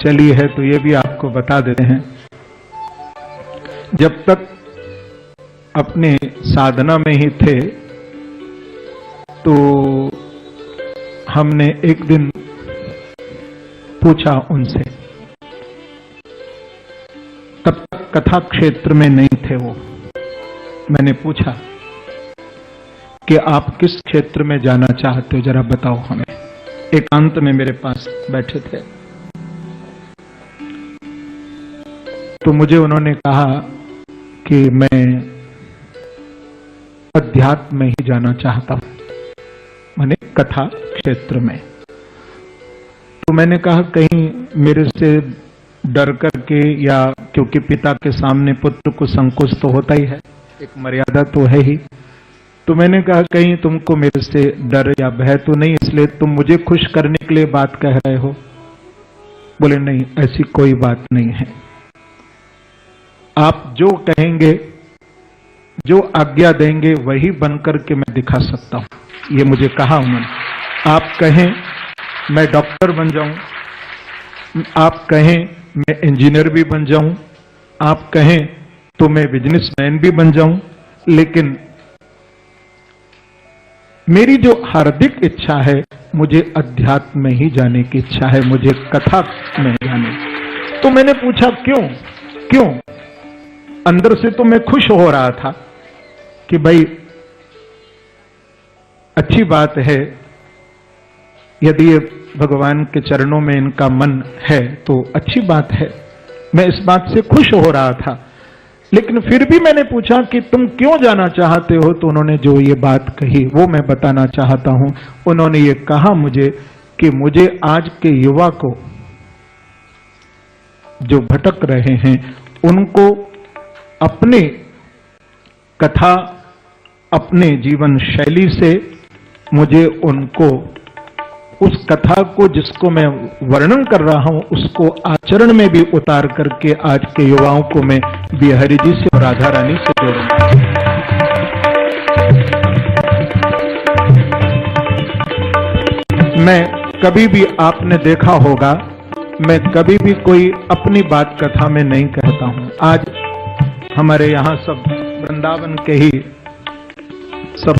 चली है तो ये भी आपको बता देते हैं। जब तक अपने साधना में ही थे तो हमने एक दिन पूछा उनसे, तब तक कथा क्षेत्र में नहीं थे वो। मैंने पूछा कि आप किस क्षेत्र में जाना चाहते हो, जरा बताओ हमें। एकांत में मेरे पास बैठे थे तो मुझे उन्होंने कहा कि मैं अध्यात्म में ही जाना चाहता हूं, माने कथा क्षेत्र में। तो मैंने कहा कहीं मेरे से डर करके, या क्योंकि पिता के सामने पुत्र को संकोच तो होता ही है, एक मर्यादा तो है ही। तो मैंने कहा कहीं तुमको मेरे से डर या भय तो नहीं, इसलिए तुम मुझे खुश करने के लिए बात कह रहे हो? बोले नहीं, ऐसी कोई बात नहीं है। आप जो कहेंगे, जो आज्ञा देंगे वही बनकर के मैं दिखा सकता हूं, ये मुझे कहा उन्होंने। आप कहें मैं डॉक्टर बन जाऊं, आप कहें मैं इंजीनियर भी बन जाऊं, आप कहें तो मैं बिजनेसमैन भी बन जाऊं, लेकिन मेरी जो हार्दिक इच्छा है, मुझे अध्यात्म में ही जाने की इच्छा है, मुझे कथा में जाने। तो मैंने पूछा क्यों? क्यों? अंदर से तो मैं खुश हो रहा था कि भाई अच्छी बात है, यदि ये भगवान के चरणों में इनका मन है तो अच्छी बात है, मैं इस बात से खुश हो रहा था। लेकिन फिर भी मैंने पूछा कि तुम क्यों जाना चाहते हो? तो उन्होंने जो ये बात कही वो मैं बताना चाहता हूं। उन्होंने ये कहा मुझे कि मुझे आज के युवा को जो भटक रहे हैं उनको अपने कथा, अपने जीवन शैली से मुझे उनको उस कथा को जिसको मैं वर्णन कर रहा हूं उसको आचरण में भी उतार करके आज के युवाओं को मैं बिहारी जी से और राधा रानी से जोड़ूंगा। मैं कभी भी, आपने देखा होगा, मैं कभी भी कोई अपनी बात कथा में नहीं कहता हूं। आज हमारे यहां सब वृंदावन के ही सब